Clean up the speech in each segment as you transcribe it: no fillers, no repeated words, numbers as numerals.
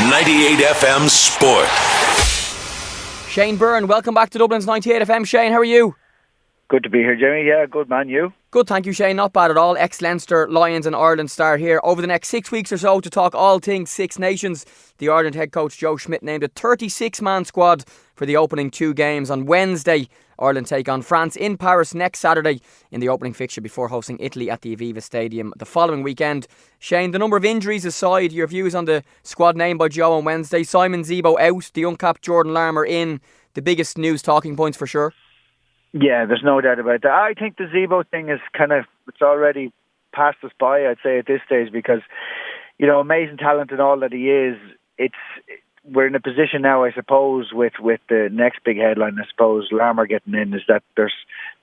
98 FM Sport. Shane Byrne, welcome back to Dublin's 98 FM. Shane, how are you? Good to be here, Jimmy. Yeah, good man, you? Good, thank you, Shane. Not bad at all. Ex-Leinster, Lions and Ireland star here over the next 6 weeks or so to talk all things Six Nations. The Ireland head coach Joe Schmidt named a 36-man squad for the opening two games. On Wednesday, Ireland take on France in Paris next Saturday in the opening fixture before hosting Italy at the Aviva Stadium the following weekend. Shane, the number of injuries aside, your views on the squad named by Joe on Wednesday. Simon Zebo out, the uncapped Jordan Larmour in. The biggest news talking points for sure. Yeah, there's no doubt about that. I think the Zebo thing is it's already passed us by, I'd say, at this stage, because, amazing talent and all that he is, we're in a position now, I suppose, with the next big headline, I suppose, Larmour getting in, is that there's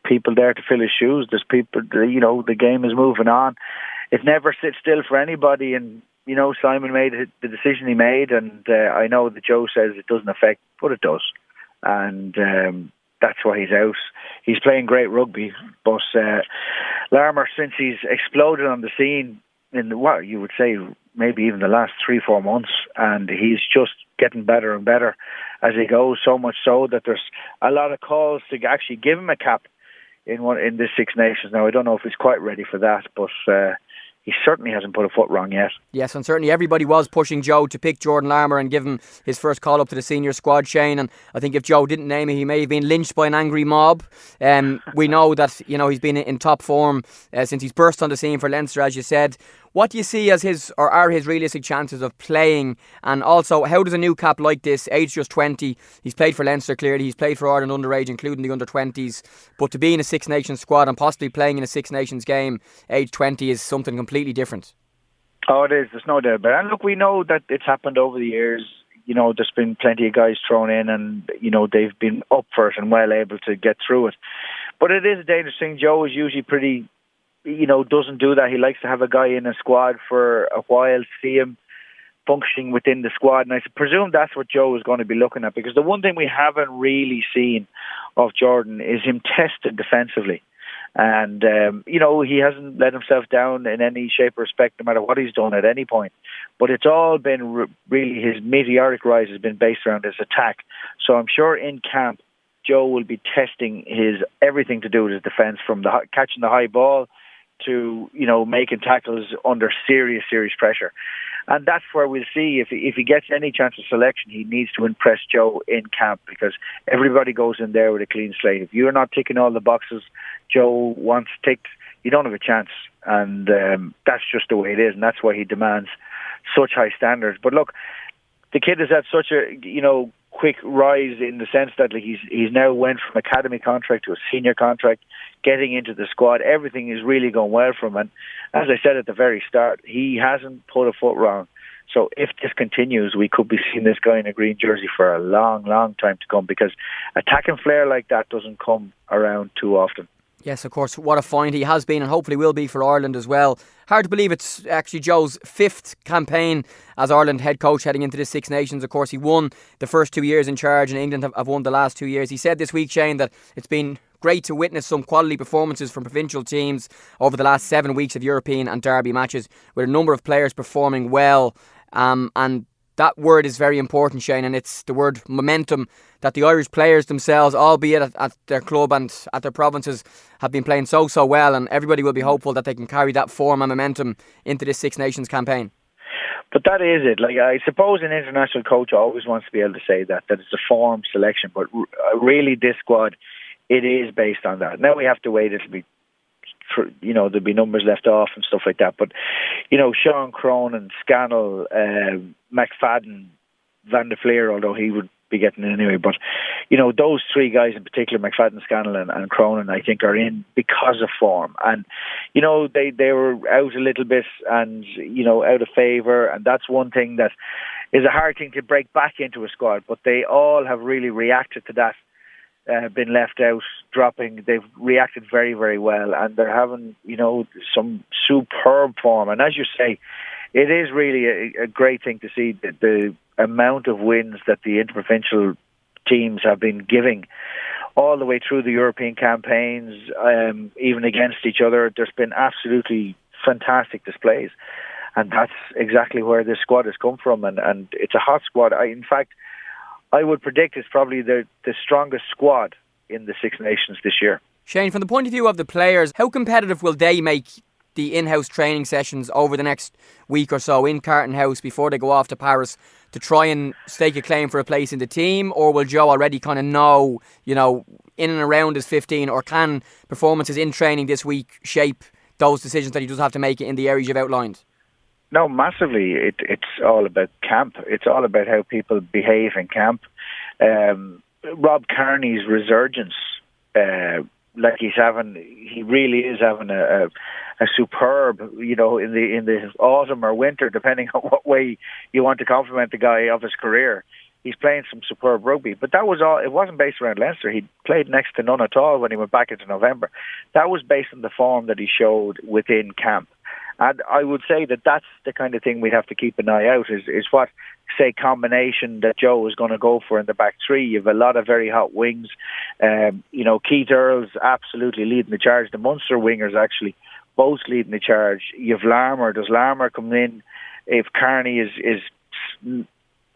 people there to fill his shoes. There's people, the game is moving on. It never sits still for anybody, and, Simon made the decision he made, and I know that Joe says it doesn't affect, but it does. And that's why he's out. He's playing great rugby, but Larmour, since he's exploded on the scene in what you would say maybe even the last 3-4 months, and he's just getting better and better as he goes, so much so that there's a lot of calls to actually give him a cap in the Six Nations. Now, I don't know if he's quite ready for that, but he certainly hasn't put a foot wrong yet. Yes, and certainly everybody was pushing Joe to pick Jordan Larmour and give him his first call up to the senior squad, Shane. And I think if Joe didn't name him, he may have been lynched by an angry mob. We know that he's been in top form since he's burst on the scene for Leinster, as you said. What do you see as his realistic chances of playing? And also, how does a new cap like this, age just 20, he's played for Leinster clearly, he's played for Ireland underage, including the under-20s, but to be in a Six Nations squad and possibly playing in a Six Nations game, age 20 is something completely different. Oh, it is. There's no doubt about it. And look, we know that it's happened over the years. There's been plenty of guys thrown in and, they've been up for it and well able to get through it. But it is a dangerous thing. Joe is usually pretty... doesn't do that. He likes to have a guy in a squad for a while, see him functioning within the squad. And I presume that's what Joe is going to be looking at, because the one thing we haven't really seen of Jordan is him tested defensively. And, he hasn't let himself down in any shape or respect, no matter what he's done at any point. But it's all been really, his meteoric rise has been based around his attack. So I'm sure in camp, Joe will be testing his everything to do with his defence, from catching the high ball to making tackles under serious pressure. And that's where we'll see if he gets any chance of selection. He needs to impress Joe in camp, because everybody goes in there with a clean slate. If you're not ticking all the boxes Joe wants ticked, you don't have a chance. And that's just the way it is, and that's why he demands such high standards. But look, the kid has had such a quick rise in the sense that he's now went from academy contract to a senior contract, getting into the squad. Everything is really going well for him, and as I said at the very start, he hasn't put a foot wrong. So if this continues, we could be seeing this guy in a green jersey for a long time to come, because attacking flair like that doesn't come around too often. Yes, of course, what a find he has been and hopefully will be for Ireland as well. Hard to believe it's actually Joe's 5th campaign as Ireland head coach heading into the Six Nations. Of course, he won the first 2 years in charge, and England have won the last 2 years. He said this week, Shane, that it's been great to witness some quality performances from provincial teams over the last 7 weeks of European and Derby matches, with a number of players performing well. And that word is very important, Shane, and it's the word momentum, that the Irish players themselves, albeit at their club and at their provinces, have been playing so well, and everybody will be hopeful that they can carry that form and momentum into this Six Nations campaign. But that is it. I suppose an international coach always wants to be able to say that it's a form selection, but really this squad, it is based on that. Now we have to wait. It'll be, there'll be numbers left off and stuff like that. But, Sean Cronin, Scannell, McFadden, Van der Fleer, although he would be getting in anyway. But, those three guys in particular, McFadden, Scannell and Cronin, I think are in because of form. And, they were out a little bit and, out of favour. And that's one thing that is a hard thing to break back into a squad. But they all have really reacted to that. Been left out, dropping. They've reacted very, very well, and they're having, some superb form. And as you say, it is really a great thing to see the amount of wins that the interprovincial teams have been giving all the way through the European campaigns, even against each other. There's been absolutely fantastic displays. and that's exactly where this squad has come from, and it's a hot squad. In fact, I would predict it's probably the strongest squad in the Six Nations this year. Shane, from the point of view of the players, how competitive will they make the in-house training sessions over the next week or so in Carton House before they go off to Paris to try and stake a claim for a place in the team? Or will Joe already kind of know, in and around his 15, or can performances in training this week shape those decisions that he does have to make in the areas you've outlined? No, massively. It's all about camp. It's all about how people behave in camp. Rob Kearney's resurgence, he really is having a superb, in the autumn or winter, depending on what way you want to compliment the guy of his career. He's playing some superb rugby, but that was all. It wasn't based around Leinster. He played next to none at all when he went back into November. That was based on the form that he showed within camp. And I would say that that's the kind of thing we'd have to keep an eye out, is what, say, combination that Joe is going to go for in the back three. You have a lot of very hot wings. Keith Earls absolutely leading the charge. The Munster wingers actually both leading the charge. You have Larmour. Does Larmour come in if Kearney is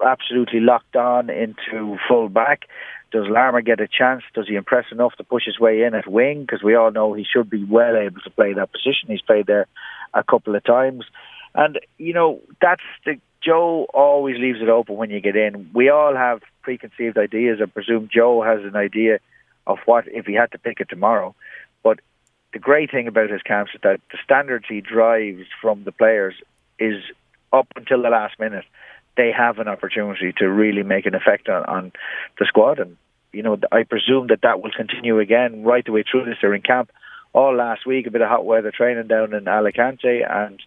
absolutely locked on into full back? Does Larmour get a chance? Does he impress enough to push his way in at wing? Because we all know he should be well able to play that position. He's played there a couple of times. And, that's Joe always leaves it open when you get in. We all have preconceived ideas. I presume Joe has an idea of what if he had to pick it tomorrow. But the great thing about his camps is that the standards he drives from the players is up until the last minute. They have an opportunity to really make an effect on the squad. And, I presume that will continue again right the way through this. They're in camp all last week, a bit of hot weather training down in Alicante, and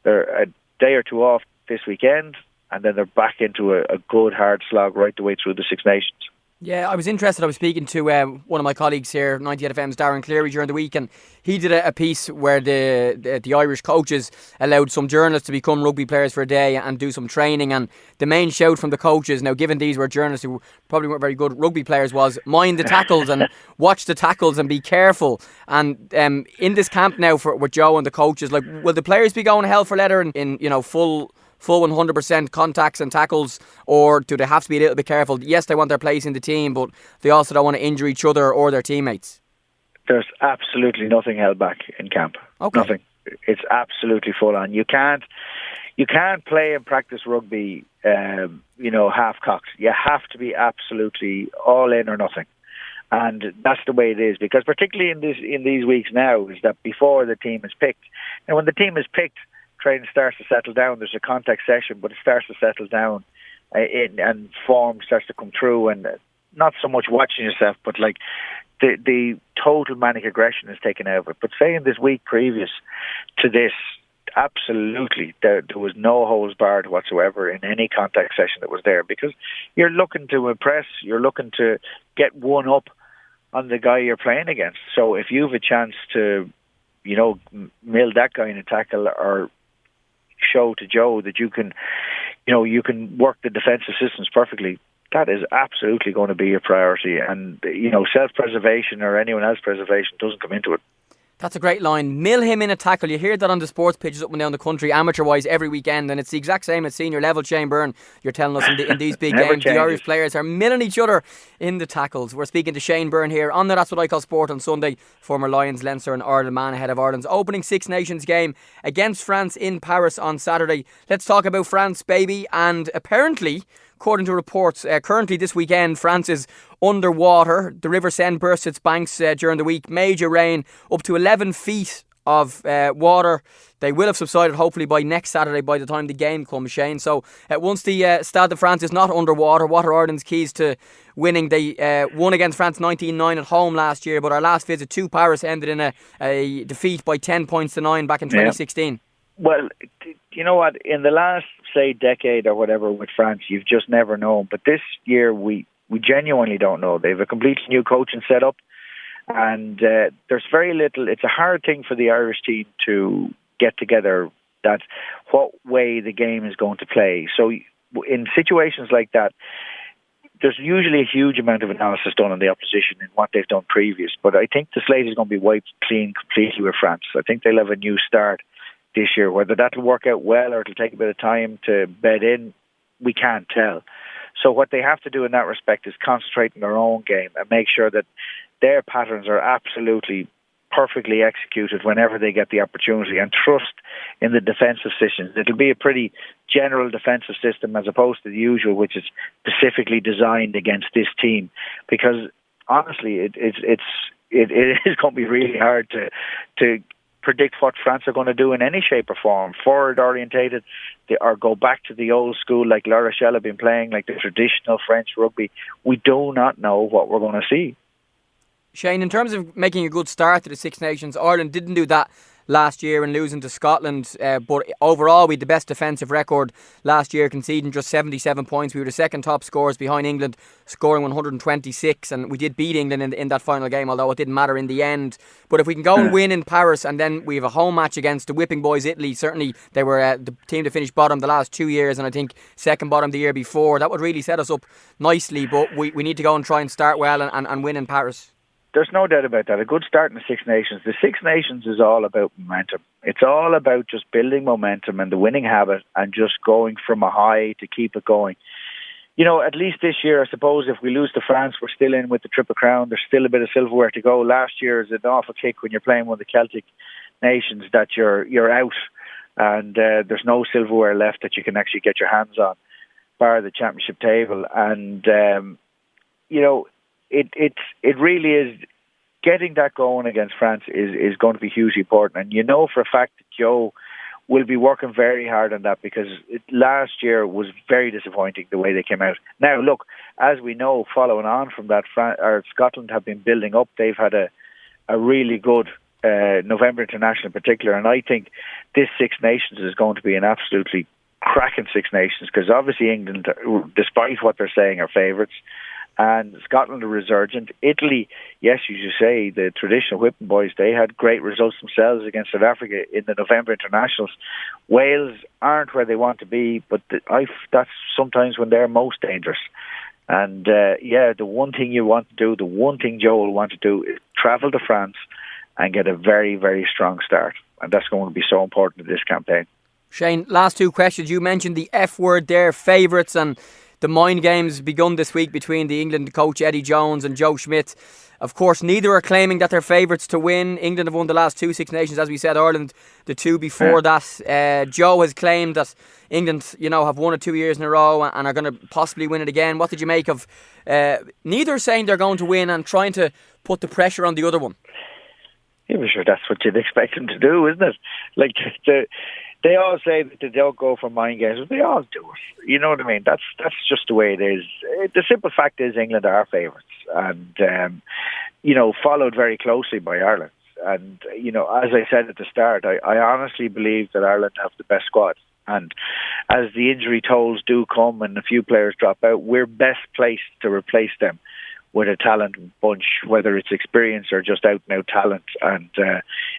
they're a day or two off this weekend, and then they're back into a good hard slog right the way through the Six Nations. Yeah, I was interested. I was speaking to one of my colleagues here, 98FM's Darren Cleary, during the week, and he did a piece where the Irish coaches allowed some journalists to become rugby players for a day and do some training. And the main shout from the coaches, now given these were journalists who probably weren't very good rugby players, was mind the tackles and watch the tackles and be careful. And in this camp now with Joe and the coaches, will the players be going hell for leather in full 100% contacts and tackles, or do they have to be a little bit careful? Yes, they want their place in the team, but they also don't want to injure each other or their teammates. There's absolutely nothing held back in camp. Okay. Nothing. It's absolutely full on. You can't play and practice rugby, half-cocked. You have to be absolutely all in or nothing. And that's the way it is, because particularly in these weeks now, is that before the team is picked, and when the team is picked, training starts to settle down. There's a contact session, but it starts to settle down and form starts to come through, and not so much watching yourself, but the total manic aggression is taken out of it. But say in this week previous to this, absolutely there was no holds barred whatsoever in any contact session that was there, because you're looking to impress, you're looking to get one up on the guy you're playing against. So if you have a chance to mill that guy in a tackle, or show to Joe that you can work the defensive systems perfectly, that is absolutely going to be a priority. And self-preservation or anyone else's preservation doesn't come into it. That's a great line. Mill him in a tackle. You hear that on the sports pitches up and down the country, amateur-wise, every weekend, and it's the exact same at senior level. Shane Byrne, you're telling us in these big games, changes. The Irish players are milling each other in the tackles. We're speaking to Shane Byrne here on the That's What I Call Sport on Sunday. Former Lions, Leinster and Ireland man ahead of Ireland's opening Six Nations game against France in Paris on Saturday. Let's talk about France, baby. And apparently, according to reports, currently this weekend, France is underwater. The River Seine burst its banks during the week. Major rain, up to 11 feet of water. They will have subsided hopefully by next Saturday by the time the game comes, Shane. So once the Stade de France is not underwater, what are Ireland's keys to winning? They won against France 19-9 at home last year, but our last visit to Paris ended in a defeat by 10 points to 9 back in 2016. Well, you know what? In the last, say, decade or whatever with France, you've just never known. But this year, we genuinely don't know. They have a completely new coaching setup, and there's very little. It's a hard thing for the Irish team to get together that what way the game is going to play. So in situations like that, there's usually a huge amount of analysis done on the opposition and what they've done previous. But I think the slate is going to be wiped clean completely with France. I think they'll have a new start. this year. Whether that'll work out well or it'll take a bit of time to bed in, we can't tell. So what they have to do in that respect is concentrate on their own game and make sure that their patterns are absolutely perfectly executed whenever they get the opportunity, and trust in the defensive systems. It'll be a pretty general defensive system as opposed to the usual, which is specifically designed against this team. Because honestly, it is going to be really hard to predict what France are going to do in any shape or form. Forward orientated, or go back to the old school like La Rochelle have been playing, like the traditional French rugby. We do not know what we're going to see. Shane, in terms of making a good start to the Six Nations, Ireland didn't do that last year in losing to Scotland, but overall we had the best defensive record last year, conceding just 77 points. We were the second top scorers behind England, scoring 126, and we did beat England in that final game, although it didn't matter in the end. But if we can go and win in Paris, and then we have a home match against the whipping boys Italy, certainly they were the team to finish bottom the last 2 years, and I think second bottom the year before, that would really set us up nicely. But we need to go and try and start well and win in Paris. There's no doubt about that. A good start in the Six Nations. The Six Nations is all about momentum. It's all about just building momentum and the winning habit and just going from a high to keep it going. You know, at least this year, I suppose, if we lose to France, we're still in with the Triple Crown. There's still a bit of silverware to go. Last year is an awful kick when you're playing one of the Celtic nations that you're out and there's no silverware left that you can actually get your hands on, bar the championship table. And, you know, it really is, getting that going against France is going to be hugely important. And you know for a fact that Joe will be working very hard on that, because last year was very disappointing the way they came out. Now look, as we know, following on from that, Scotland have been building up. They've had a really good November international in particular, and I think this Six Nations is going to be an absolutely cracking Six Nations, because obviously England, despite what they're saying, are favourites. And Scotland are resurgent. Italy, yes, you should say, the traditional whipping boys, they had great results themselves against South Africa in the November internationals. Wales aren't where they want to be, but that's sometimes when they're most dangerous. And the one thing you want to do, the one thing Joe will want to do, is travel to France and get a very, very strong start. And that's going to be so important in this campaign. Shane, last two questions. You mentioned the F word there, favourites, and the mind games begun this week between the England coach Eddie Jones and Joe Schmidt. Of course, neither are claiming that they're favourites to win. England have won the last two Six Nations, as we said. Ireland, the two before that. Joe has claimed that England, have won it 2 years in a row and are going to possibly win it again. What did you make of neither saying they're going to win and trying to put the pressure on the other one? Yeah, well, sure, that's what you'd expect them to do, isn't it? Like they all say that they don't go for mind games, but they all do it. You know what I mean? That's just the way it is. The simple fact is England are favourites, and followed very closely by Ireland. And as I said at the start, I honestly believe that Ireland have the best squad. And as the injury tolls do come and a few players drop out, we're best placed to replace them with a talent bunch, whether it's experience or just out-and-out talent. And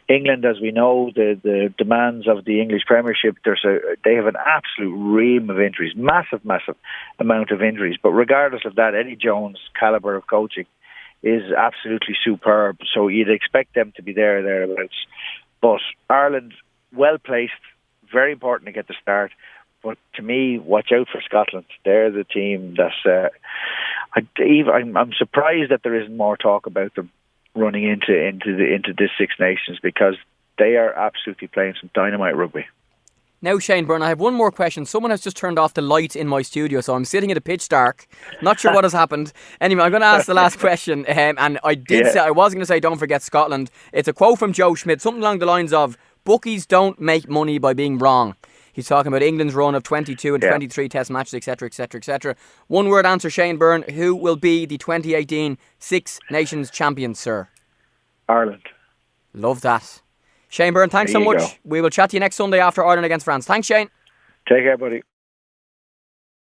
England, as we know, the demands of the English Premiership, they have an absolute ream of injuries, massive amount of injuries. But regardless of that, Eddie Jones' calibre of coaching is absolutely superb. So you'd expect them to be thereabouts. But Ireland, well-placed, very important to get the start. But to me, watch out for Scotland. They're the team that's... I'm surprised that there isn't more talk about them running into this Six Nations, because they are absolutely playing some dynamite rugby. Now, Shane Byrne, I have one more question. Someone has just turned off the lights in my studio, so I'm sitting in a pitch dark. Not sure what has happened. Anyway, I'm going to ask the last question. And I say, I was going to say, don't forget Scotland. It's a quote from Joe Schmidt, something along the lines of, bookies don't make money by being wrong. He's talking about England's run of 22 and 23 test matches, etc., etc., etc. One word answer, Shane Byrne. Who will be the 2018 Six Nations champions, sir? Ireland. Love that. Shane Byrne, thanks so much. We will chat to you next Sunday after Ireland against France. Thanks, Shane. Take care, buddy.